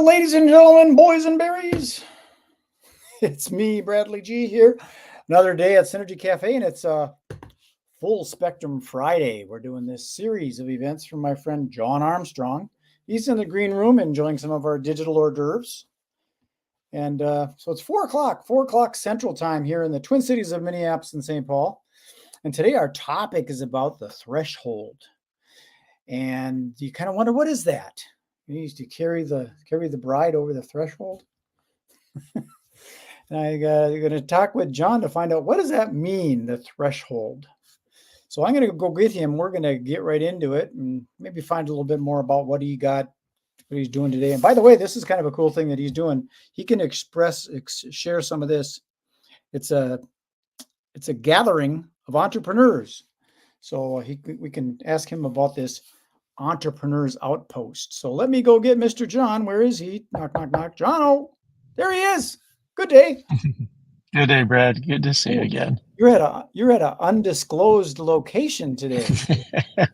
ladies and gentlemen, boys and berries. It's me, Bradley G, here. Another day at Synergy Cafe, and it's a full spectrum Friday. We're doing this series of events from my friend John Armstrong. He's in the green room enjoying some of our digital hors d'oeuvres. And so it's 4 o'clock Central Time here in the Twin Cities of Minneapolis and St. Paul. And today our topic is about the threshold. And you kind of wonder, what is that? You used to carry the bride over the threshold. And I'm going to talk with John to find out, what does that mean, the threshold? So I'm going to go with him. We're going to get right into it and maybe find a little bit more about what he's doing today. And by the way, this is kind of a cool thing that he's doing. He can share some of this. It's a gathering of entrepreneurs. So we can ask him about this Entrepreneurs Outpost. So let me go get Mr. John. Where is he? Knock, knock, knock. John, oh, there he is. Good day. Good day, Brad. Good to see you again. You're at an undisclosed location today.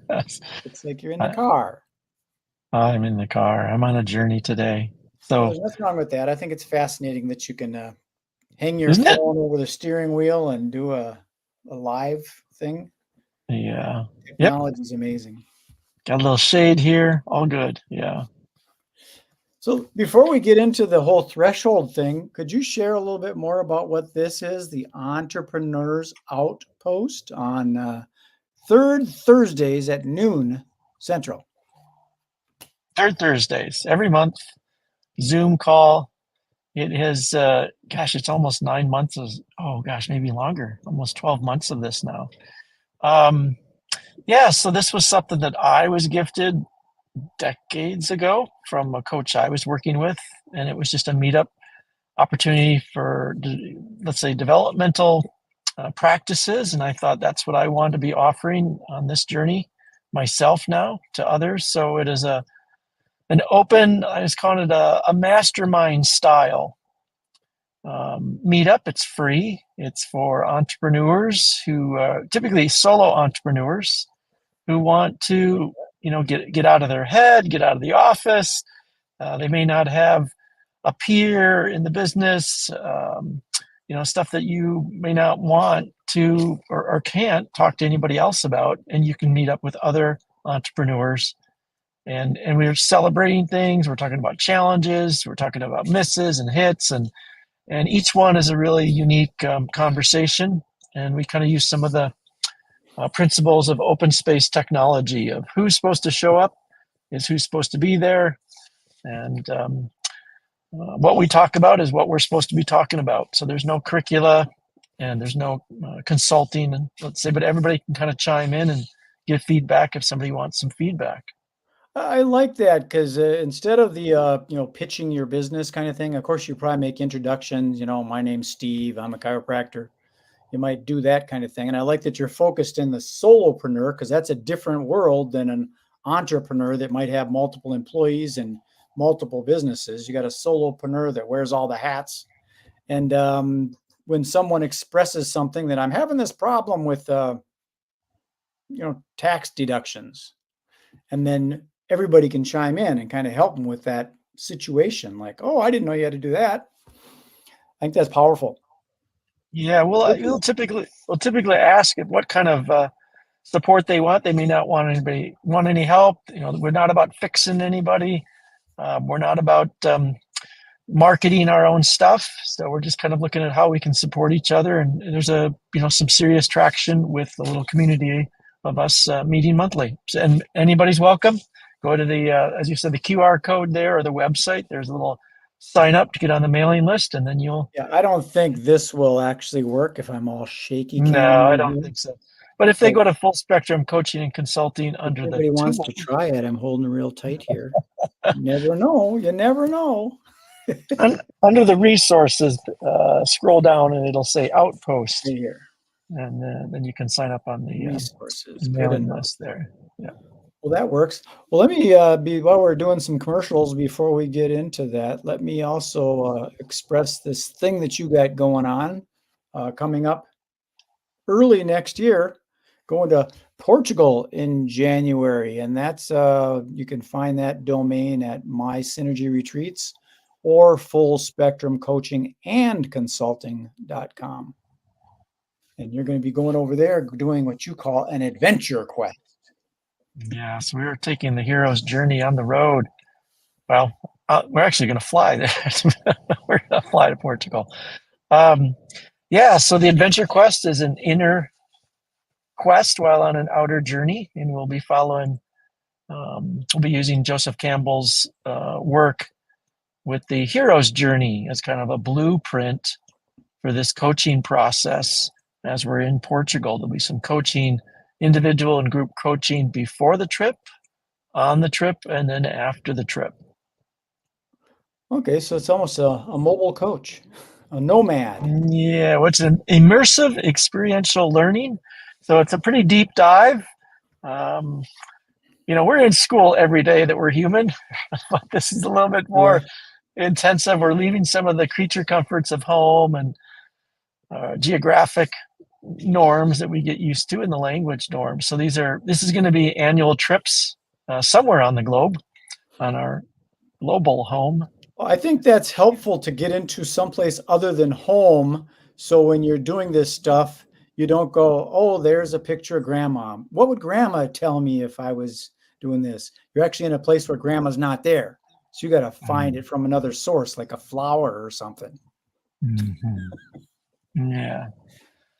It's like you're in the car. I'm in the car. I'm on a journey today. So there's nothing wrong with that. I think it's fascinating that you can hang your phone over the steering wheel and do a live thing. Yeah. Technology is amazing. Got a little shade here. All good. Yeah. So before we get into the whole threshold thing, could you share a little bit more about what this is, the Entrepreneurs Outpost, on third Thursdays at noon Central? Third Thursdays every month, Zoom call. It has, it's almost 9 months. Maybe longer, almost 12 months of this now. So this was something that I was gifted decades ago from a coach I was working with, and it was just a meetup opportunity for, let's say, developmental practices, and I thought that's what I wanted to be offering on this journey myself now to others. So it is an open, I just call it a mastermind style meetup. It's free. It's for entrepreneurs who are typically solo entrepreneurs who want to get out of their head, get out of the office. They may not have a peer in the business, stuff that you may not want to or can't talk to anybody else about. And you can meet up with other entrepreneurs. And we're celebrating things. We're talking about challenges. We're talking about misses and hits. And each one is a really unique conversation. And we kind of use some of the principles of open space technology, of who's supposed to show up is who's supposed to be there. And what we talk about is what we're supposed to be talking about. So there's no curricula and there's no consulting, and but everybody can kind of chime in and give feedback if somebody wants some feedback. I like that, because instead of the pitching your business kind of thing, of course you probably make introductions. My name's Steve. I'm a chiropractor. You might do that kind of thing. And I like that you're focused in the solopreneur, because that's a different world than an entrepreneur that might have multiple employees and multiple businesses. You got a solopreneur that wears all the hats. And when someone expresses something that I'm having this problem with, tax deductions, and then everybody can chime in and kind of help them with that situation. Like, oh, I didn't know you had to do that. I think that's powerful. Yeah, we'll typically ask what kind of support they want. They may not want any help. We're not about fixing anybody. We're not about marketing our own stuff. So we're just kind of looking at how we can support each other. And there's some serious traction with the little community of us meeting monthly. And anybody's welcome. Go to the, as you said, the QR code there, or the website. There's a little sign up to get on the mailing list, and then you'll. Yeah, I don't think this will actually work if I'm all shaky. No, I don't think so. But if they go to Full Spectrum Coaching and Consulting under the. Everybody wants to try it. I'm holding real tight here. You never know. You never know. Under the resources, scroll down and it'll say Outpost here, and then you can sign up on the resources mailing list there. Yeah. Well, that works. Well, let me while we're doing some commercials before we get into that, let me also express this thing that you got going on coming up early next year. Going to Portugal in January, and that's you can find that domain at My Synergy Retreats or Full Spectrum Coaching and Consulting.com. And you're going to be going over there doing what you call an adventure quest. Yeah, so we were taking the hero's journey on the road. Well, we're actually going to fly there. We're going to fly to Portugal. Yeah, so the adventure quest is an inner quest while on an outer journey, and we'll be following. We'll be using Joseph Campbell's work with the hero's journey as kind of a blueprint for this coaching process. As we're in Portugal, there'll be some coaching, individual and group coaching before the trip, on the trip, and then after the trip. Okay, so it's almost a mobile coach, a nomad. Yeah, what's an immersive experiential learning? So it's a pretty deep dive. Um, we're in school every day that we're human, but this is a little bit Yeah. more intensive. We're leaving some of the creature comforts of home and geographic norms that we get used to in the language norms. So this is going to be annual trips somewhere on the globe, on our global home. I think that's helpful to get into someplace other than home. So when you're doing this stuff, you don't go, oh, there's a picture of grandma. What would grandma tell me if I was doing this? You're actually in a place where grandma's not there. So you got to find it from another source, like a flower or something. Mm-hmm. Yeah.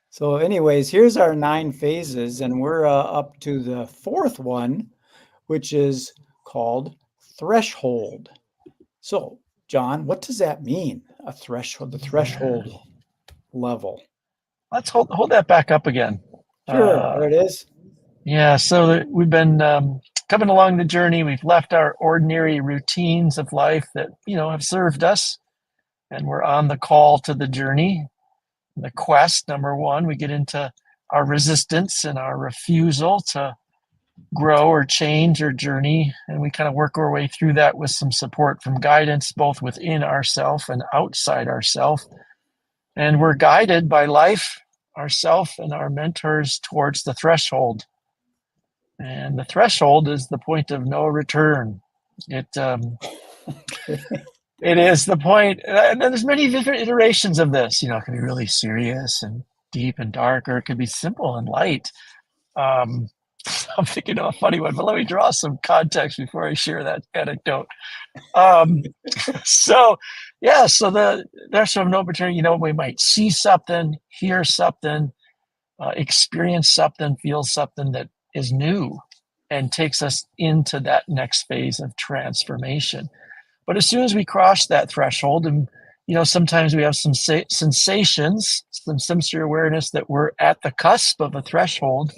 So, anyways, here's our 9 phases, and we're up to the fourth one, which is called threshold. So, John, what does that mean? A threshold, the threshold level. Let's hold that back up again. Sure, there it is. Yeah, so we've been coming along the journey. We've left our ordinary routines of life that have served us, and we're on the call to the journey, the quest. Number one, we get into our resistance and our refusal to grow or change or journey, and we kind of work our way through that with some support from guidance, both within ourself and outside ourself. And we're guided by life, ourself, and our mentors towards the threshold. And the threshold is the point of no return. It it is the point, and there's many different iterations of this. It can be really serious and deep and dark, or it could be simple and light. I'm thinking of a funny one, but let me draw some context before I share that anecdote. So the threshold of no return. We might see something, hear something, experience something, feel something that is new and takes us into that next phase of transformation. But as soon as we cross that threshold, and sometimes we have some sensations, some sensory awareness that we're at the cusp of a threshold.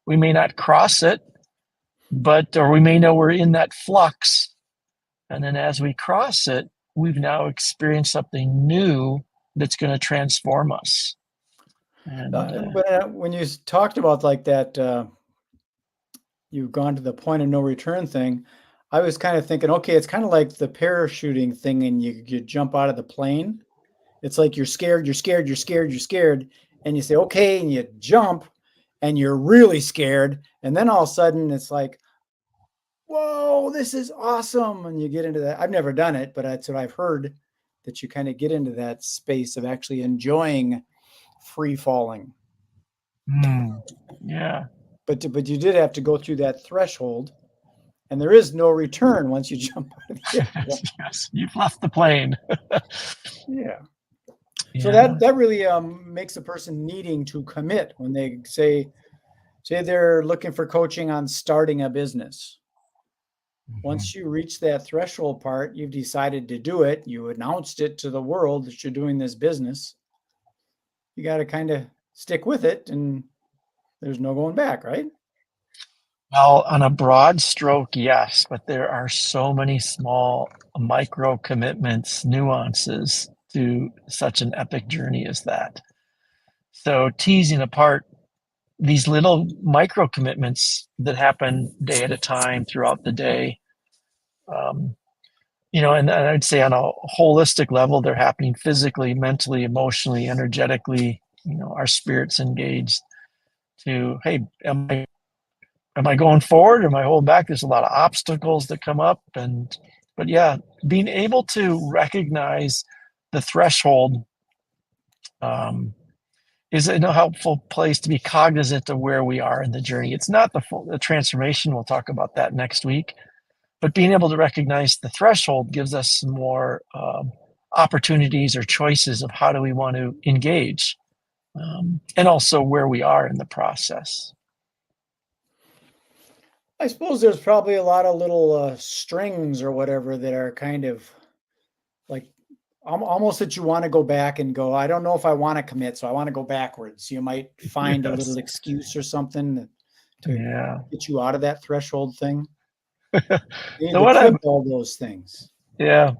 We may not cross it, or we may know we're in that flux. And then as we cross it, we've now experienced something new that's going to transform us. And But when you talked about like that, you've gone to the point of no return thing, I was kind of thinking, okay, it's kind of like the parachuting thing, and you jump out of the plane. It's like you're scared, and you say, okay, and you jump, and you're really scared, and then all of a sudden it's like, whoa, this is awesome, and you get into that. I've never done it, but that's what I've heard, that you kind of get into that space of actually enjoying free falling. Yeah. But you did have to go through that threshold, and there is no return once you jump out of the airplane. Yes, you've left the plane. Yeah. Yeah. So that really makes a person needing to commit when they say they're looking for coaching on starting a business. Once you reach that threshold part, you've decided to do it. You announced it to the world that you're doing this business. You got to kind of stick with it, and there's no going back, right? Well, on a broad stroke, yes, but there are so many small micro commitments, nuances to such an epic journey as that. So teasing apart these little micro commitments that happen day at a time throughout the day, and I'd say on a holistic level, they're happening physically, mentally, emotionally, energetically. Our spirit's engaged to, hey, am I am I going forward? Am I holding back? There's a lot of obstacles that come up. But yeah, being able to recognize the threshold is a helpful place to be cognizant of where we are in the journey. It's not the transformation. We'll talk about that next week. But being able to recognize the threshold gives us some more opportunities or choices of how do we want to engage, and also where we are in the process. I suppose there's probably a lot of little strings or whatever that are kind of like almost that you want to go back and go, I don't know if I want to commit, so I want to go backwards. You might find a little Yes. excuse or something to Yeah. get you out of that threshold thing. You need So to what clip I'm, all those things. yeah.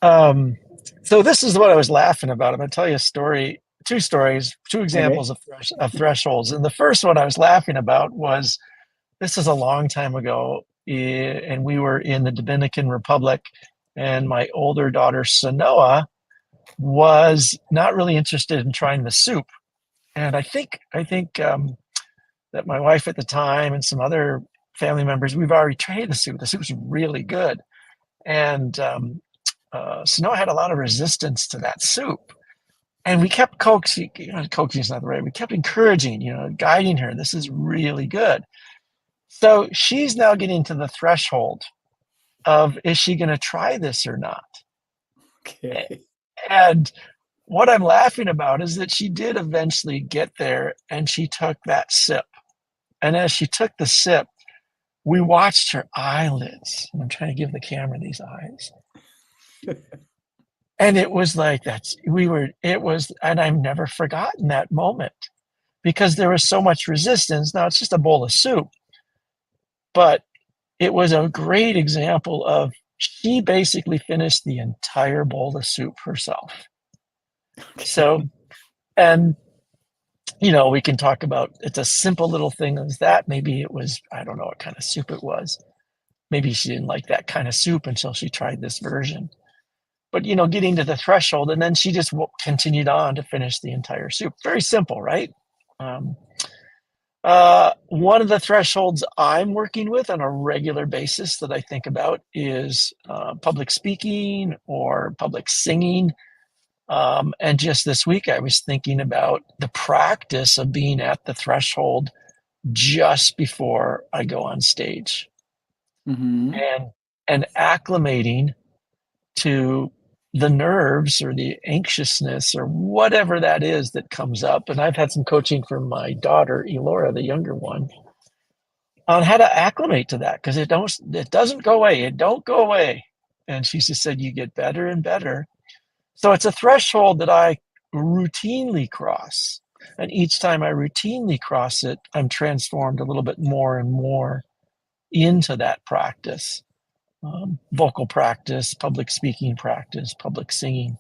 So this is what I was laughing about. I'm going to tell you a story, two stories, two Okay. examples of thresholds. And the first one I was laughing about was, this is a long time ago, and we were in the Dominican Republic, and my older daughter, Sanoa, was not really interested in trying the soup. And I think that my wife at the time and some other family members, we've already tried the soup. The soup was really good. And Sanoa had a lot of resistance to that soup. And we kept coaxing, coaxing is not the right, we kept encouraging, guiding her. This is really good. So she's now getting to the threshold of, is she going to try this or not? Okay. And what I'm laughing about is that she did eventually get there and she took that sip. And as she took the sip, we watched her eyelids. I'm trying to give the camera these eyes. And it was like and I've never forgotten that moment because there was so much resistance. Now it's just a bowl of soup, but it was a great example of, she basically finished the entire bowl of soup herself. Okay. So, and we can talk about, it's a simple little thing as that. Maybe it was, I don't know what kind of soup it was. Maybe she didn't like that kind of soup until she tried this version. But, getting to the threshold, and then she just continued on to finish the entire soup. Very simple, right? One of the thresholds I'm working with on a regular basis that I think about is public speaking or public singing. And just this week, I was thinking about the practice of being at the threshold just before I go on stage, Mm-hmm. and acclimating to the nerves or the anxiousness or whatever that is that comes up. And I've had some coaching from my daughter, Elora, the younger one, on how to acclimate to that, because it doesn't go away. It don't go away. And she just said, you get better and better. So it's a threshold that I routinely cross. And each time I routinely cross it, I'm transformed a little bit more and more into that practice. Vocal practice, public speaking practice, public singing.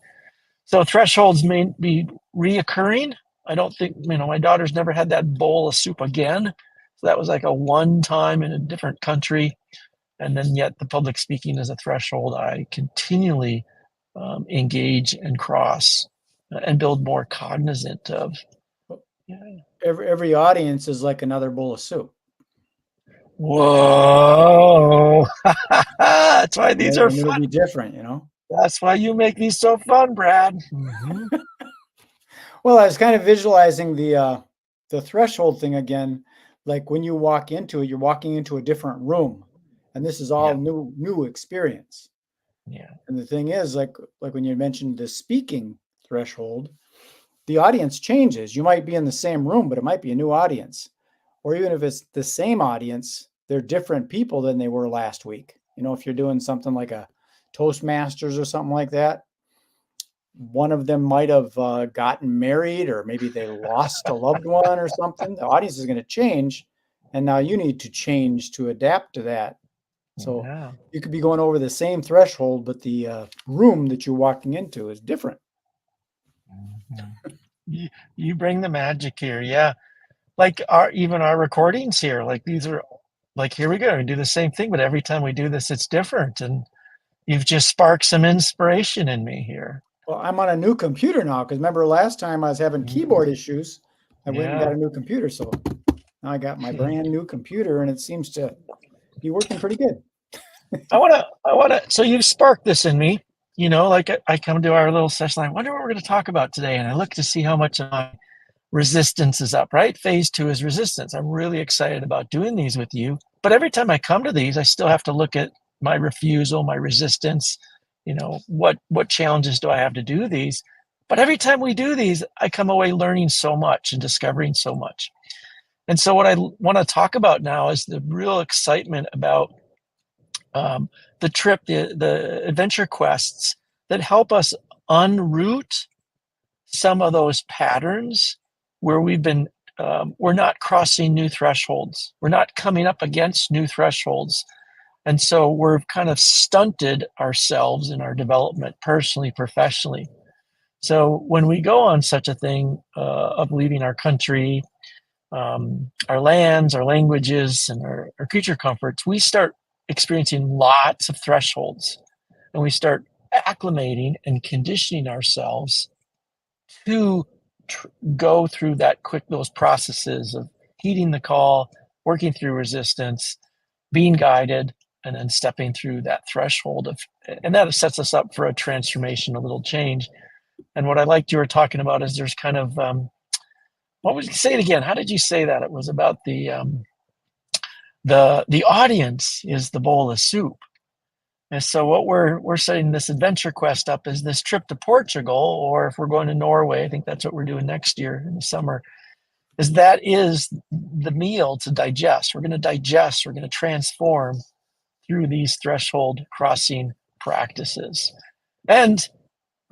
So thresholds may be reoccurring. I don't think, my daughter's never had that bowl of soup again. So that was like a one time in a different country. And then yet the public speaking is a threshold I continually engage and cross and build more cognizant of. Yeah. Every audience is like another bowl of soup. Whoa. That's why these are And it'll fun. be different, That's why you make these so fun, Brad. Mm-hmm. Well, I was kind of visualizing the threshold thing again. Like when you walk into it, you're walking into a different room, and this is all Yeah. new experience. Yeah. And the thing is, like when you mentioned the speaking threshold, the audience changes. You might be in the same room, but it might be a new audience. Or even if it's the same audience, they're different people than they were last week. If you're doing something like a Toastmasters or something like that, one of them might have gotten married, or maybe they lost a loved one or something. The audience is going to change, and now you need to change to adapt to that. So Yeah. you could be going over the same threshold, but the room that you're walking into is different. Mm-hmm. You bring the magic here. Yeah. Like even our recordings here, like these are like, here we go and do the same thing, but every time we do this, it's different. And you've just sparked some inspiration in me here. Well, I'm on a new computer now, because remember last time I was having keyboard issues. I went and got Yeah. a new computer. So Now I got my brand new computer and it seems to be working pretty good. So you've sparked this in me, like I come to our little session. I wonder what we're going to talk about today. And I look to see how much of my resistance is up, right? Phase 2 is resistance. I'm really excited about doing these with you. But every time I come to these, I still have to look at my refusal, my resistance, what challenges do I have to do these? But every time we do these, I come away learning so much and discovering so much. And so what I want to talk about now is the real excitement about the trip, the adventure quests that help us unroot some of those patterns where we're not crossing new thresholds. We're not coming up against new thresholds. And so we're kind of stunted ourselves in our development, personally, professionally. So when we go on such a thing of leaving our country, our lands, our languages, and our creature comforts, we start experiencing lots of thresholds, and we start acclimating and conditioning ourselves to go through those processes of heeding the call, working through resistance, being guided, and then stepping through that threshold and that sets us up for a transformation, a little change. And what I liked you were talking about is there's kind of what would you say it again? How did you say that? It was about the audience is the bowl of soup. And so what we're setting this adventure quest up is this trip to Portugal, or if we're going to Norway, I think that's what we're doing next year in the summer, is the meal to digest. We're going to digest, we're going to transform through these threshold crossing practices. And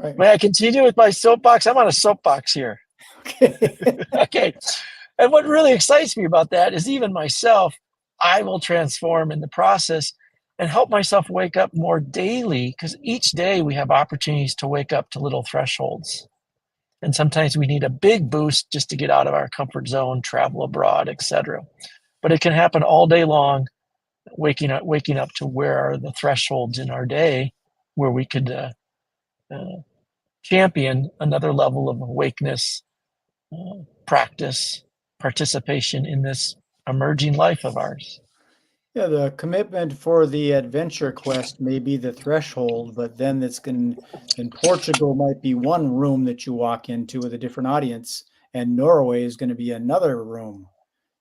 Right. may I continue with my soapbox? I'm on a soapbox here. Okay. Okay. And what really excites me about that is even myself, I will transform in the process and help myself wake up more daily, because each day we have opportunities to wake up to little thresholds. And sometimes we need a big boost just to get out of our comfort zone, travel abroad, etc. But it can happen all day long, waking up to where are the thresholds in our day where we could champion another level of awakeness, practice, participation in this emerging life of ours. Yeah, the commitment for the adventure quest may be the threshold, but then in Portugal might be one room that you walk into with a different audience, and Norway is going to be another room.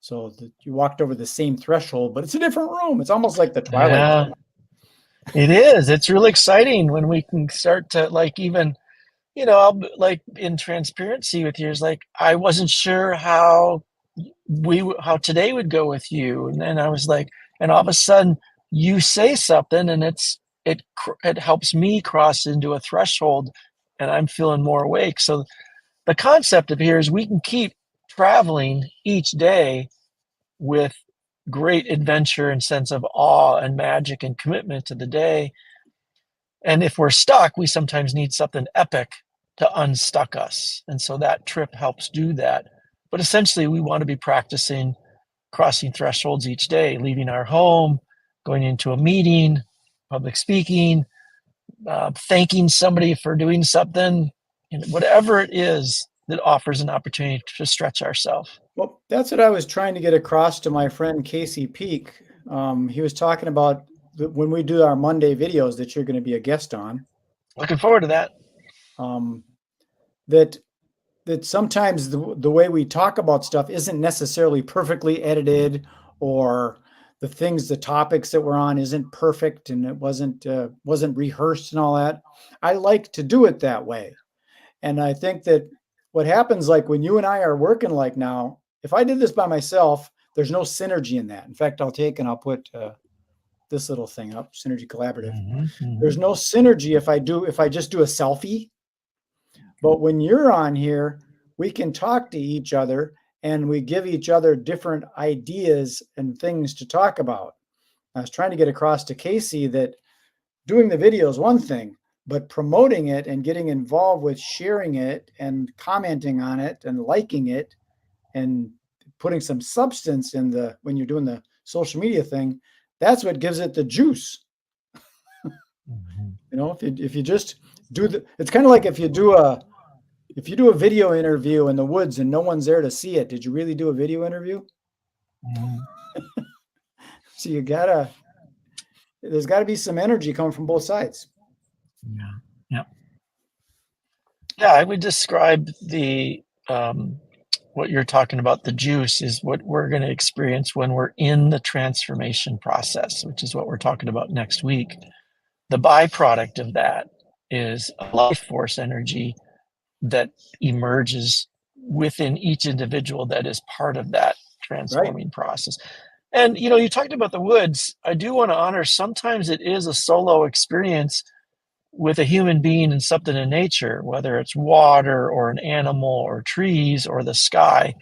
So you walked over the same threshold, but it's a different room. It's almost like the Twilight Yeah, Zone. it is. It's really exciting when we can start to I'll like in transparency with you is like, I wasn't sure how how today would go with you. And then I was like, and all of a sudden you say something and it helps me cross into a threshold and I'm feeling more awake. So the concept of here is we can keep traveling each day with great adventure and sense of awe and magic and commitment to the day. And if we're stuck, we sometimes need something epic to unstuck us. And so that trip helps do that. But essentially, we want to be practicing crossing thresholds each day, leaving our home, going into a meeting, public speaking, thanking somebody for doing something, whatever it is that offers an opportunity to stretch ourselves. Well, that's what I was trying to get across to my friend Casey Peak. He was talking about when we do our Monday videos that you're going to be a guest on. Looking forward to that. Um, that that sometimes the way we talk about stuff isn't necessarily perfectly edited, or the topics that we're on isn't perfect and it wasn't rehearsed and all that. I like to do it that way. And I think that what happens, like when you and I are working like now, if I did this by myself, there's no synergy in that. In fact, I'll put this little thing up, Synergy Collaborative. There's no synergy if I just do a selfie. But when you're on here, we can talk to each other and we give each other different ideas and things to talk about. I was trying to get across to Casey that doing the video is one thing, but promoting it and getting involved with sharing it and commenting on it and liking it and putting some substance when you're doing the social media thing, that's what gives it the juice. If you just it's kind of like if you do a video interview in the woods and no one's there to see it, did you really do a video interview? Mhm. So there's got to be some energy coming from both sides. Yeah. Yeah. Yeah. I would describe what you're talking about, the juice, is what we're going to experience when we're in the transformation process, which is what we're talking about next week. The byproduct of that is a life force energy that emerges within each individual that is part of that transforming process. And you talked about the woods. I do want to honor, sometimes it is a solo experience with a human being and something in nature, whether it's water or an animal or trees or the sky.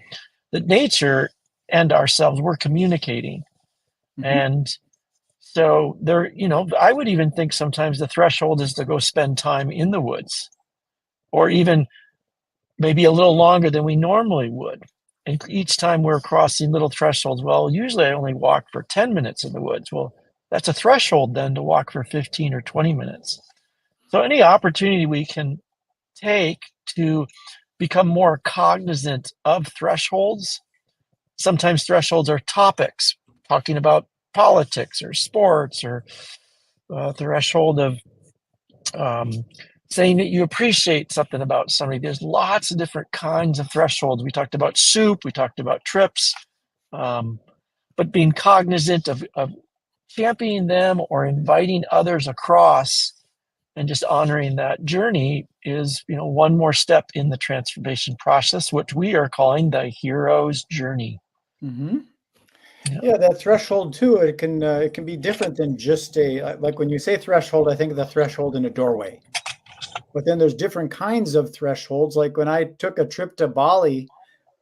That nature and ourselves, we're communicating. Mm-hmm. And so there, I would even think sometimes the threshold is to go spend time in the woods, or even maybe a little longer than we normally would. And each time we're crossing little thresholds, well, usually I only walk for 10 minutes in the woods. Well, that's a threshold then to walk for 15 or 20 minutes. So any opportunity we can take to become more cognizant of thresholds. Sometimes thresholds are topics, talking about politics or sports, or threshold of saying that you appreciate something about somebody. There's lots of different kinds of thresholds. We talked about soup, we talked about trips, but being cognizant of championing them or inviting others across and just honoring that journey is, one more step in the transformation process, which we are calling the hero's journey. Mm-hmm. Yeah. Yeah, that threshold too. It can be different than just like when you say threshold, I think of the threshold in a doorway. But then there's different kinds of thresholds. Like when I took a trip to Bali,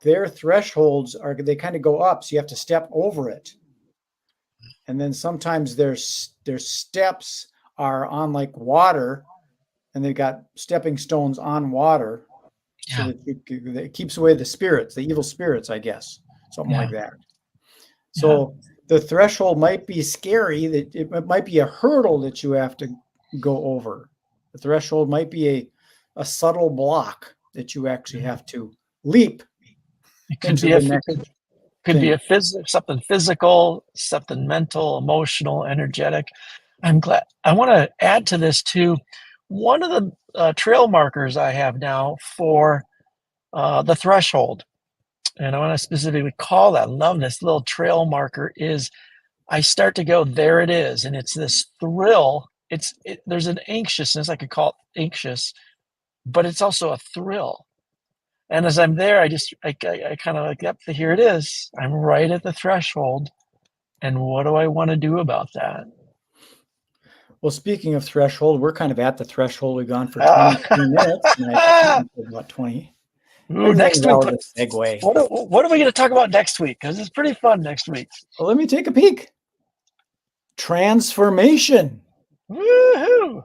their thresholds they kind of go up, so you have to step over it. And then sometimes their steps are on like water, and they've got stepping stones on water, so Yeah. that it keeps away the spirits, the evil spirits, I guess, something Yeah. like that. Yeah. So the threshold might be scary, that it might be a hurdle that you have to go over. The threshold might be a subtle block that you actually have to leap It could into be the next could be thing. something physical, something mental, emotional, energetic. I'm glad. I want to add to this too. One of the trail markers I have now for the threshold, and I want to specifically call that, love this little trail marker, is I start to go, there it is. And it's this thrill. There's an anxiousness, I could call it anxious, but it's also a thrill. And as I'm there, I kind of like, yep, here it is. I'm right at the threshold. And what do I want to do about that? Well, speaking of threshold, we're kind of at the threshold. We've gone for 23 minutes, and I was Ah! shooting for about 20. Ooh, Everything next is week, always a segue. what are we going to talk about next week? Because it's pretty fun next week. Well, let me take a peek. Transformation. Woohoo!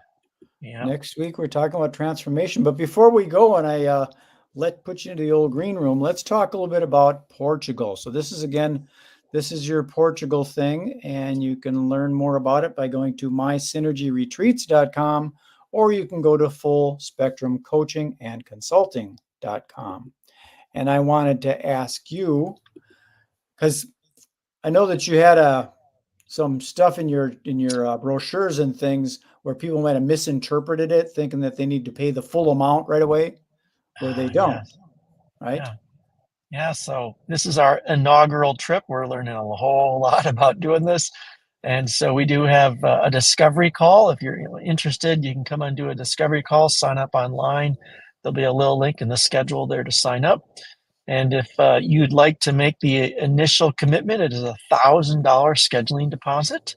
Yeah. Next week, we're talking about transformation. But before we go, and I put you into the old green room, let's talk a little bit about Portugal. So this is your Portugal thing, and you can learn more about it by going to mysynergyretreats.com, or you can go to fullspectrumcoachingandconsulting.com. And I wanted to ask you, because I know that you had some stuff in your brochures and things where people might have misinterpreted it, thinking that they need to pay the full amount right away, where they don't, Yes. right? Yeah. Yeah. So this is our inaugural trip. We're learning a whole lot about doing this. And so we do have a discovery call. If you're interested, you can come and do a discovery call, sign up online. There'll be a little link in the schedule there to sign up. And if you'd like to make the initial commitment, it is $1,000 scheduling deposit.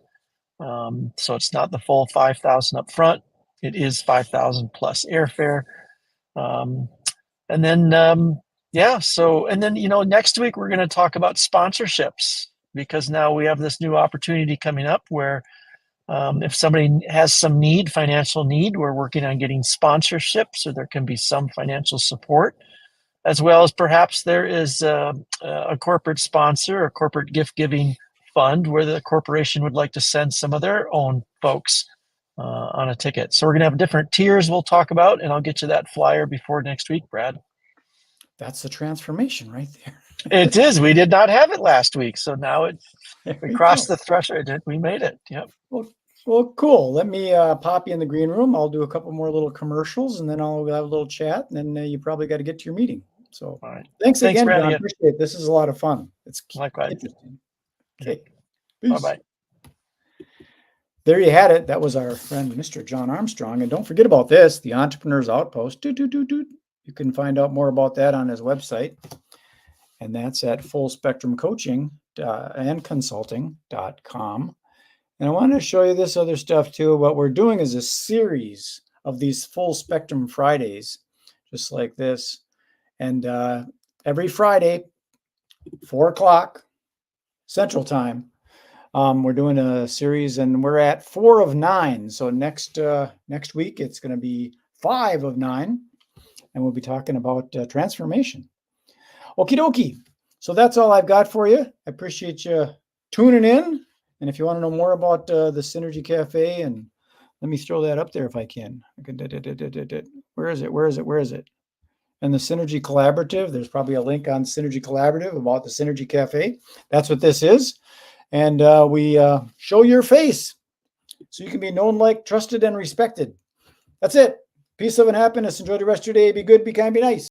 So it's not the full 5,000 up front. It is 5,000 plus airfare. Um, and then, yeah, so, and then, next week we're going to talk about sponsorships, because now we have this new opportunity coming up where if somebody has some financial need, we're working on getting sponsorships, so there can be some financial support, as well as perhaps there is a corporate sponsor, a corporate gift giving fund where the corporation would like to send some of their own folks on a ticket. So we're going to have different tiers we'll talk about, and I'll get you that flyer before next week, Brad. That's the transformation right there. It is. We did not have it last week, so now There we we crossed go. the threshold. We made it. Yep. Well, cool. Let me pop you in the green room. I'll do a couple more little commercials, and then I'll have a little chat, and then you probably got to get to your meeting. So All right. thanks Thanks, again, Brad. John. Again. Appreciate it. This is a lot of fun. It's Likewise. interesting. Yep. Okay. Bye Peace. bye. There you had it. That was our friend, Mr. John Armstrong. And don't forget about this, the Entrepreneur's Outpost. Doot, doot, doot, doot. You can find out more about that on his website. And that's at Full Spectrum Coaching and Consulting.com. And I want to show you this other stuff too. What we're doing is a series of these Full Spectrum Fridays, just like this. And every Friday, 4 o'clock Central Time, we're doing a series, and we're at 4 of 9. So next week, it's going to be 5 of 9, and we'll be talking about transformation. Okie dokie. So that's all I've got for you. I appreciate you tuning in. And if you want to know more about the Synergy Cafe, and let me throw that up there if I can. Where is it? Where is it? Where is it? And the Synergy Collaborative. There's probably a link on Synergy Collaborative about the Synergy Cafe. That's what this is. And we show your face so you can be known, liked, trusted, and respected. That's it. Peace, love, and happiness. Enjoy the rest of your day. Be good, be kind, be nice.